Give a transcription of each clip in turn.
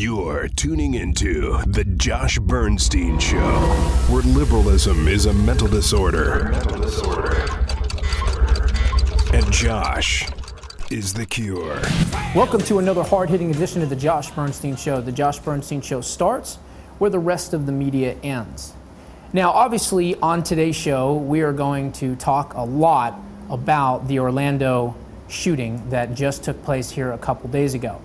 You're tuning into The Josh Bernstein Show, where liberalism is a mental disorder. And Josh is the cure. Welcome to another hard-hitting edition of The Josh Bernstein Show. The Josh Bernstein Show starts where the rest of the media ends. Now, obviously, on today's show, we are going to talk a lot about the Orlando shooting that just took place here a couple days ago.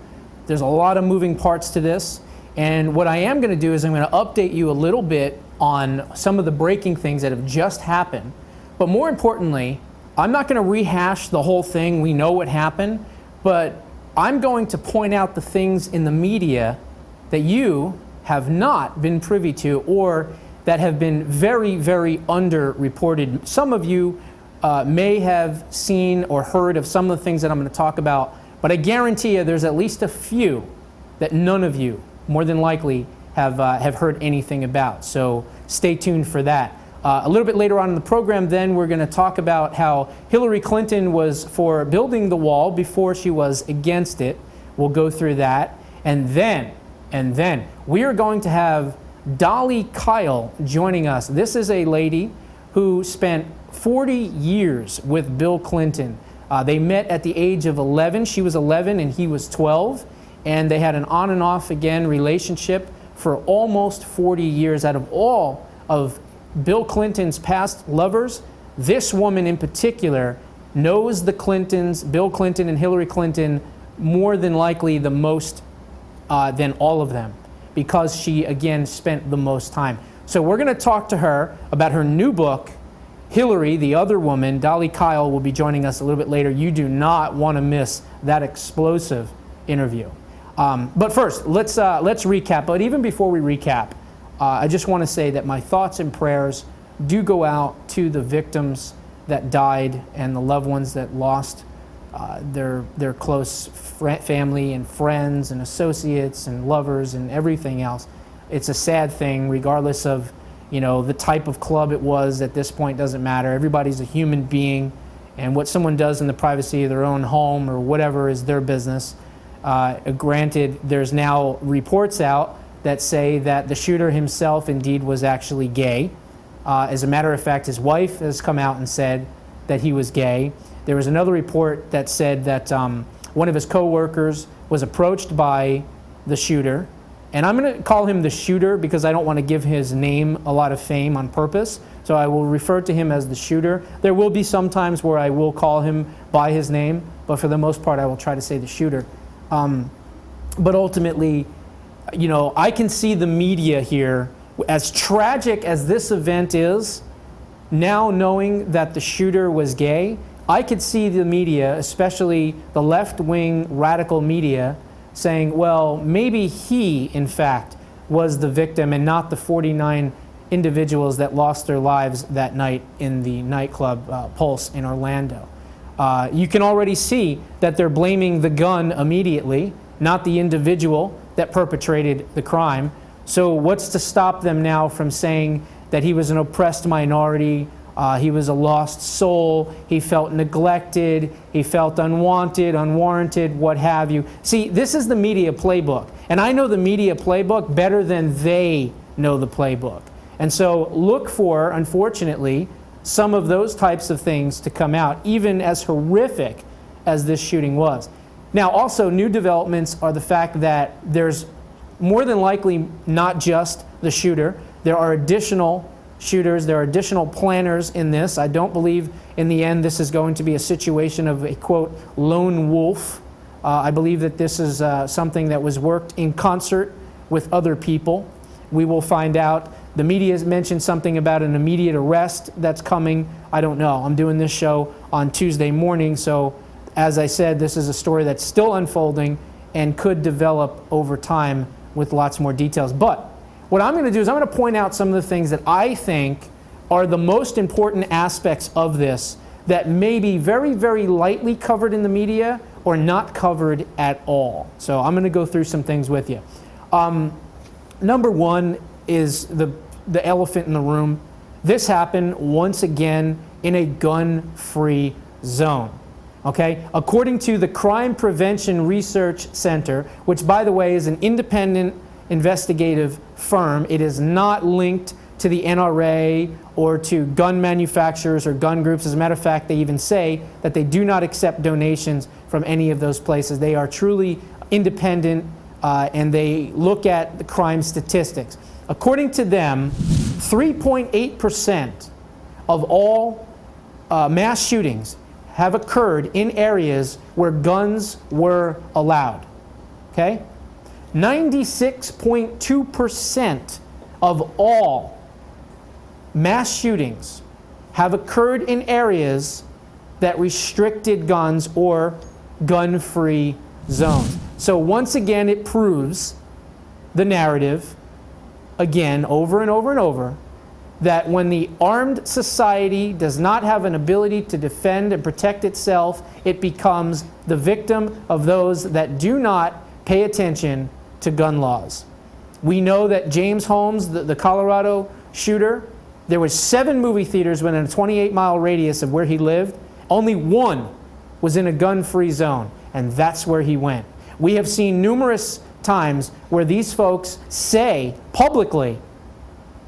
There's a lot of moving parts to this, and what I am going to do is I'm going to update you a little bit on some of the breaking things that have just happened. But more importantly, I'm not going to rehash the whole thing. We know what happened, but I'm going to point out the things in the media that you have not been privy to or that have been very, very underreported. Some of you may have seen or heard of some of the things that I'm going to talk about, but I guarantee you there's at least a few that none of you, more than likely, have heard anything about. So stay tuned for that. A little bit later on in the program, then, we're going to talk about how Hillary Clinton was for building the wall before she was against it. We'll go through that. And then, we are going to have Dolly Kyle joining us. This is a lady who spent 40 years with Bill Clinton. They met at the age of 11. She was 11 and he was 12. And they had an on and off again relationship for almost 40 years. Out of all of Bill Clinton's past lovers, this woman in particular knows the Clintons, Bill Clinton and Hillary Clinton, more than likely the most than all of them, because she, again, spent the most time. So we're going to talk to her about her new book. Hillary, the other woman, Dolly Kyle, will be joining us a little bit later. You do not want to miss that explosive interview. But first, let's recap. But even before we recap, I just want to say that my thoughts and prayers do go out to the victims that died and the loved ones that lost their close family and friends and associates and lovers and everything else. It's a sad thing, regardless of the type of club it was. At this point, doesn't matter. Everybody's a human being, and what someone does in the privacy of their own home or whatever is their business. Granted, there's now reports out that say that the shooter himself indeed was actually gay. As a matter of fact, his wife has come out and said that he was gay. There was another report that said that one of his co-workers was approached by the shooter. And I'm going to call him the shooter because I don't want to give his name a lot of fame on purpose. So I will refer to him as the shooter. There will be some times where I will call him by his name, but for the most part I will try to say the shooter. But ultimately, I can see the media here, as tragic as this event is, now knowing that the shooter was gay, I could see the media, especially the left-wing radical media, saying, well, maybe he, in fact, was the victim and not the 49 individuals that lost their lives that night in the nightclub Pulse in Orlando. You can already see that they're blaming the gun immediately, not the individual that perpetrated the crime. So what's to stop them now from saying that he was an oppressed minority, he was a lost soul, he felt neglected, he felt unwanted, unwarranted, what have you. See, this is the media playbook. And I know the media playbook better than they know the playbook. And so look for, unfortunately, some of those types of things to come out, even as horrific as this shooting was. Now, also, new developments are the fact that there's more than likely not just the shooter. There are additional shooters, there are additional planners in this. I don't believe in the end this is going to be a situation of a, quote, lone wolf. I believe that this is something that was worked in concert with other people. We will find out. The media has mentioned something about an immediate arrest that's coming. I don't know. I'm doing this show on Tuesday morning, so as I said, this is a story that's still unfolding and could develop over time with lots more details. But what I'm going to do is I'm going to point out some of the things that I think are the most important aspects of this that may be very, very lightly covered in the media or not covered at all. So I'm going to go through some things with you. Number one is the elephant in the room. This happened once again in a gun-free zone. Okay? According to the Crime Prevention Research Center, which by the way is an independent investigative firm, it is not linked to the NRA or to gun manufacturers or gun groups. As a matter of fact, they even say that they do not accept donations from any of those places. They are truly independent and they look at the crime statistics. According to them, 3.8% of all mass shootings have occurred in areas where guns were allowed. Okay? 96.2% of all mass shootings have occurred in areas that restricted guns or gun-free zones. So once again, it proves the narrative, again, over and over and over, that when the armed society does not have an ability to defend and protect itself, it becomes the victim of those that do not pay attention to gun laws. We know that James Holmes, the Colorado shooter, there were 7 movie theaters within a 28-mile radius of where he lived. Only one was in a gun-free zone, and that's where he went. We have seen numerous times where these folks say publicly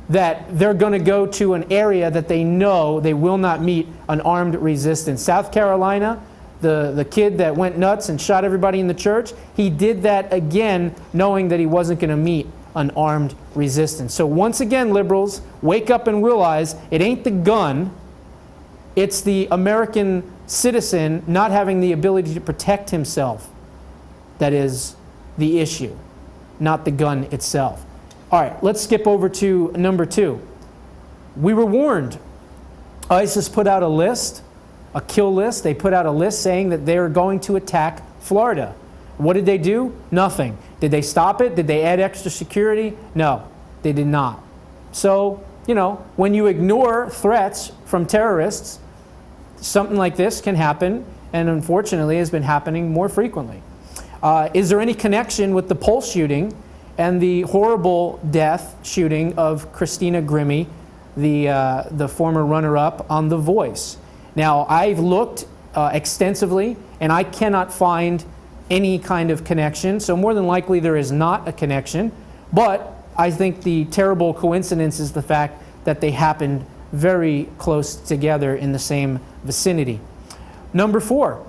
that they're going to go to an area that they know they will not meet an armed resistance. South Carolina, the kid that went nuts and shot everybody in the church, he did that again knowing that he wasn't going to meet an armed resistance. So once again, liberals, wake up and realize it ain't the gun, it's the American citizen not having the ability to protect himself that is the issue, not the gun itself. All right, let's skip over to number 2. We were warned. ISIS put out a list, a kill list. They put out a list saying that they are going to attack Florida. What did they do? Nothing. Did they stop it? Did they add extra security? No, they did not. So, you know, when you ignore threats from terrorists, something like this can happen, and unfortunately has been happening more frequently. Is there any connection with the Pulse shooting and the horrible death shooting of Christina Grimmie, the former runner-up on The Voice? Now, I've looked extensively, and I cannot find any kind of connection, so more than likely there is not a connection, but I think the terrible coincidence is the fact that they happened very close together in the same vicinity. Number 4,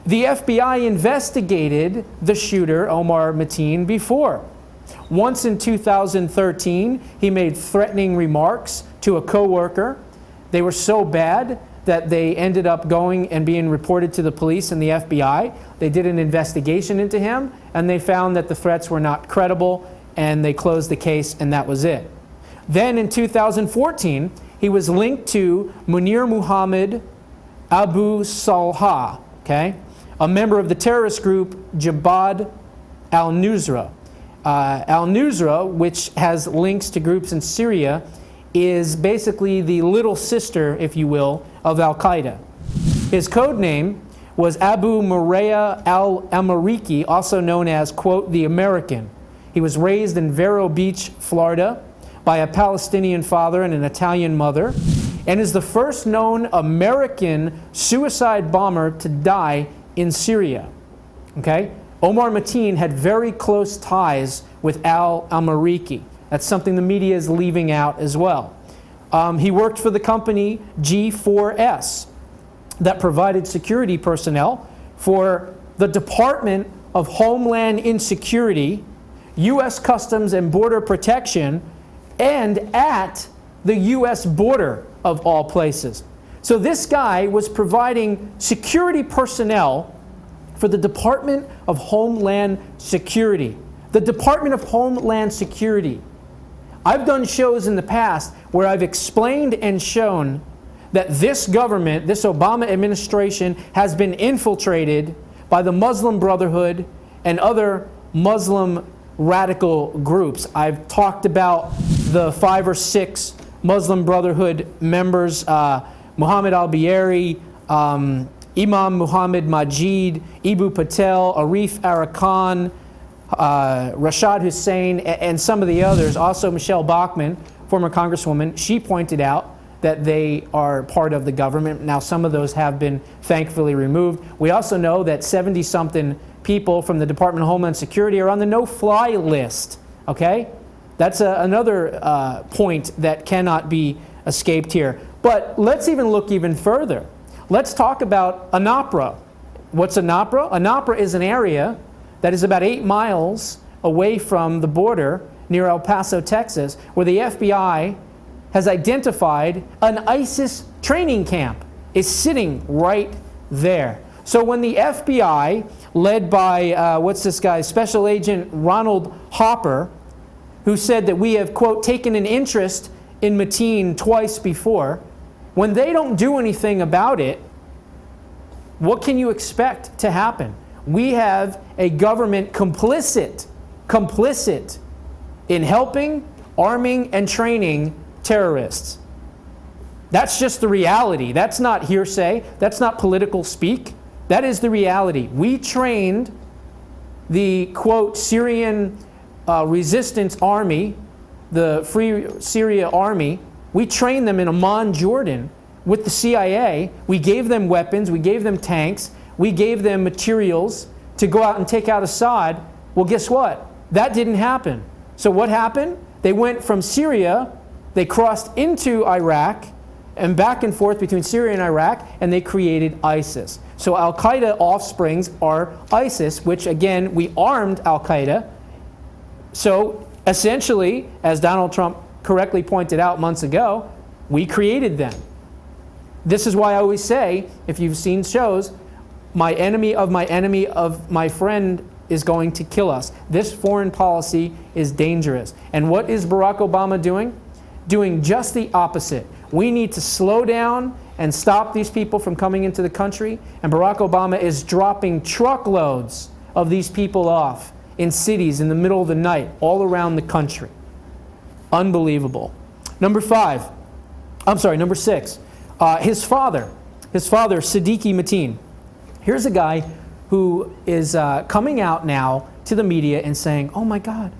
the FBI investigated the shooter, Omar Mateen, before. Once in 2013, he made threatening remarks to a coworker. They were so bad that they ended up going and being reported to the police and the FBI. They did an investigation into him, and they found that the threats were not credible, and they closed the case, and that was it. Then in 2014, he was linked to Munir Muhammad Abu Salha, okay, a member of the terrorist group Jabhat al-Nusra. Al-Nusra, which has links to groups in Syria, is basically the little sister, if you will, of Al-Qaeda. His code name was Abu Murayya Al-Ameriki, also known as, quote, the American. He was raised in Vero Beach, Florida, by a Palestinian father and an Italian mother, and is the first known American suicide bomber to die in Syria. Okay? Omar Mateen had very close ties with Al-Ameriki. That's something the media is leaving out as well. He worked for the company G4S that provided security personnel for the Department of Homeland Insecurity, U.S. Customs and Border Protection, and at the U.S. border of all places. So this guy was providing security personnel for the Department of Homeland Security. The Department of Homeland Security. I've done shows in the past where I've explained and shown that this government, this Obama administration, has been infiltrated by the Muslim Brotherhood and other Muslim radical groups. I've talked about the 5 or 6 Muslim Brotherhood members, Muhammad al-Biyari, Imam Muhammad Majid, Ibu Patel, Arif Arakan, Rashad Hussain, and some of the others. Also Michelle Bachmann, former congresswoman, she pointed out that they are part of the government. Now, some of those have been thankfully removed. We also know that 70-something people from the Department of Homeland Security are on the no-fly list, okay? That's another point that cannot be escaped here. But let's even look even further. Let's talk about Anapra. What's Anapra? Anapra is an area that is about 8 miles away from the border near El Paso, Texas, where the FBI has identified an ISIS training camp. Is sitting right there. So when the FBI, led by, what's this guy, Special Agent Ronald Hopper, who said that we have, quote, taken an interest in Mateen twice before, when they don't do anything about it, what can you expect to happen? We have a government complicit in helping, arming, and training terrorists. That's just the reality. That's not hearsay. That's not political speak. That is the reality. We trained the, quote, Syrian resistance army, the Free Syria Army. We trained them in Amman, Jordan with the CIA. We gave them weapons. We gave them tanks. We gave them materials to go out and take out Assad. Well, guess what? That didn't happen. So what happened? They went from Syria, they crossed into Iraq, and back and forth between Syria and Iraq, and they created ISIS. So Al-Qaeda offsprings are ISIS, which again, we armed Al-Qaeda. So essentially, as Donald Trump correctly pointed out months ago, we created them. This is why I always say, if you've seen shows, my enemy of my friend is going to kill us. This foreign policy is dangerous. And what is Barack Obama doing? Doing just the opposite. We need to slow down and stop these people from coming into the country. And Barack Obama is dropping truckloads of these people off in cities in the middle of the night all around the country. Unbelievable. Number 6. His father, Siddiqui Mateen. Here's a guy who is coming out now to the media and saying, oh my God,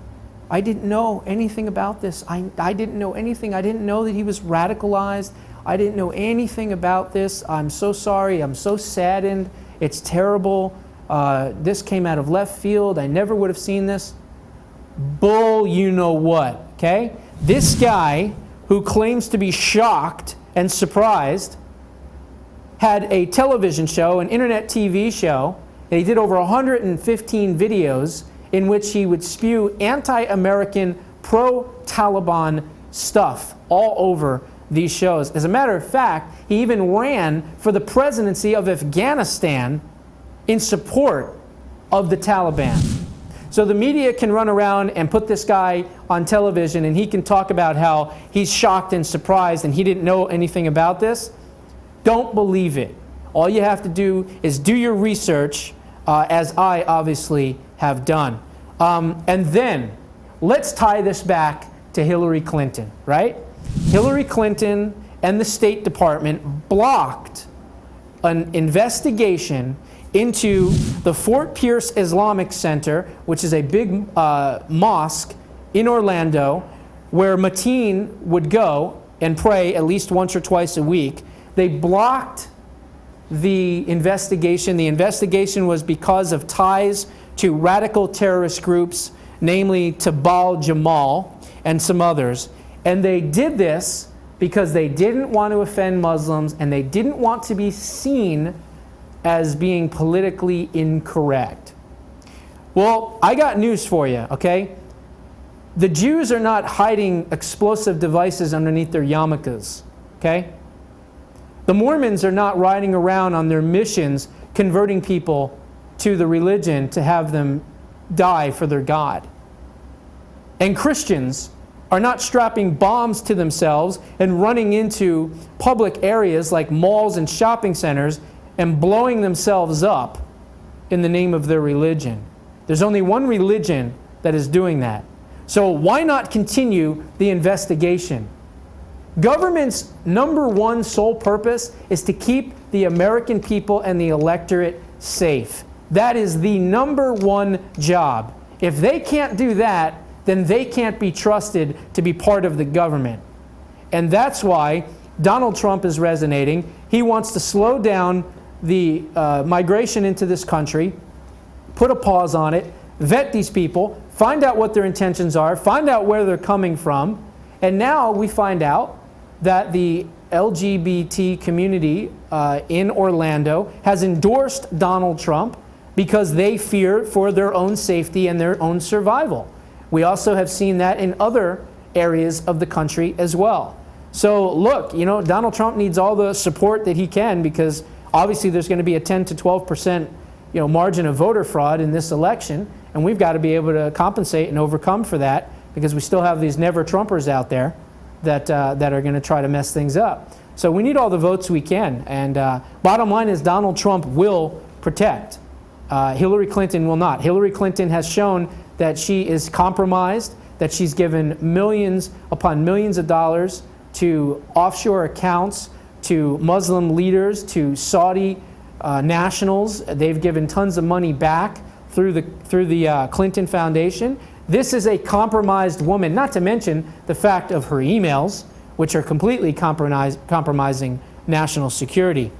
I didn't know anything about this. I didn't know anything. I didn't know that he was radicalized. I didn't know anything about this. I'm so sorry. I'm so saddened. It's terrible. This came out of left field. I never would have seen this. Bull, you know what, okay? This guy who claims to be shocked and surprised had a television show, an internet TV show, and he did over 115 videos in which he would spew anti-American, pro-Taliban stuff all over these shows. As a matter of fact, he even ran for the presidency of Afghanistan in support of the Taliban. So the media can run around and put this guy on television and he can talk about how he's shocked and surprised and he didn't know anything about this. Don't believe it. All you have to do is do your research, as I obviously have done. And then let's tie this back to Hillary Clinton, right? Hillary Clinton and the State Department blocked an investigation into the Fort Pierce Islamic Center, which is a big mosque in Orlando, where Mateen would go and pray at least once or twice a week. They blocked the investigation. The investigation was because of ties to radical terrorist groups, namely Tabal Jamal and some others. And they did this because they didn't want to offend Muslims and they didn't want to be seen as being politically incorrect. Well, I got news for you, okay? The Jews are not hiding explosive devices underneath their yarmulkes, okay? The Mormons are not riding around on their missions converting people to the religion to have them die for their God. And Christians are not strapping bombs to themselves and running into public areas like malls and shopping centers and blowing themselves up in the name of their religion. There's only one religion that is doing that. So why not continue the investigation? Government's number one sole purpose is to keep the American people and the electorate safe. That is the number one job. If they can't do that, then they can't be trusted to be part of the government. And that's why Donald Trump is resonating. He wants to slow down the migration into this country, put a pause on it, vet these people, find out what their intentions are, find out where they're coming from, and now we find out that the LGBT community in Orlando has endorsed Donald Trump because they fear for their own safety and their own survival. We also have seen that in other areas of the country as well. So look, you know, Donald Trump needs all the support that he can, because obviously there's going to be a 10 to 12% margin of voter fraud in this election, and we've got to be able to compensate and overcome for that, because we still have these never-Trumpers out there that are going to try to mess things up. So we need all the votes we can, and bottom line is Donald Trump will protect. Hillary Clinton will not. Hillary Clinton has shown that she is compromised, that she's given millions upon millions of dollars to offshore accounts, to Muslim leaders, to Saudi nationals. They've given tons of money back through the Clinton Foundation. This is a compromised woman, not to mention the fact of her emails, which are completely compromising national security.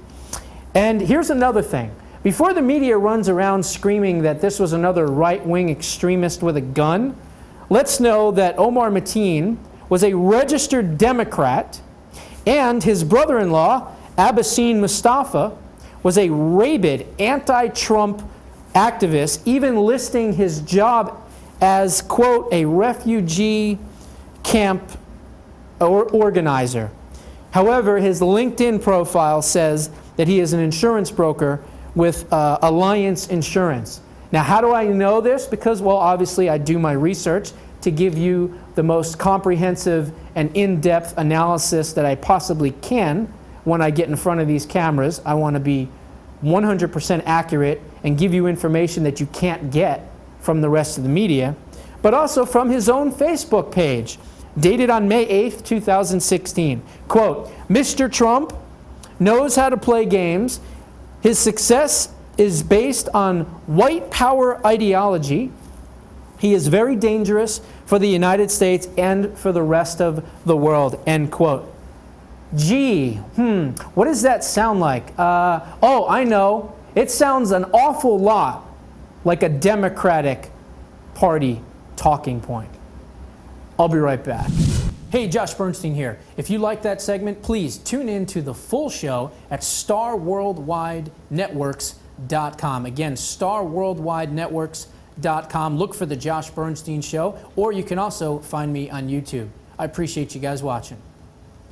And here's another thing. Before the media runs around screaming that this was another right-wing extremist with a gun, let's know that Omar Mateen was a registered Democrat, and his brother-in-law, Abasin Mustafa, was a rabid anti-Trump activist, even listing his job as, quote, a refugee camp organizer. However, his LinkedIn profile says that he is an insurance broker with Alliance Insurance. Now, how do I know this? Because, well, obviously I do my research to give you the most comprehensive and in-depth analysis that I possibly can when I get in front of these cameras. I want to be 100% accurate and give you information that you can't get from the rest of the media, but also from his own Facebook page, dated on May 8th, 2016. Quote, Mr. Trump knows how to play games. His success is based on white power ideology. He is very dangerous for the United States and for the rest of the world, end quote. Gee, what does that sound like? Oh, I know. It sounds an awful lot like a Democratic Party talking point. I'll be right back. Hey, Josh Bernstein here. If you like that segment, please tune in to the full show at starworldwidenetworks.com. Again, starworldwidenetworks.com. Look for the Josh Bernstein Show, or you can also find me on YouTube. I appreciate you guys watching.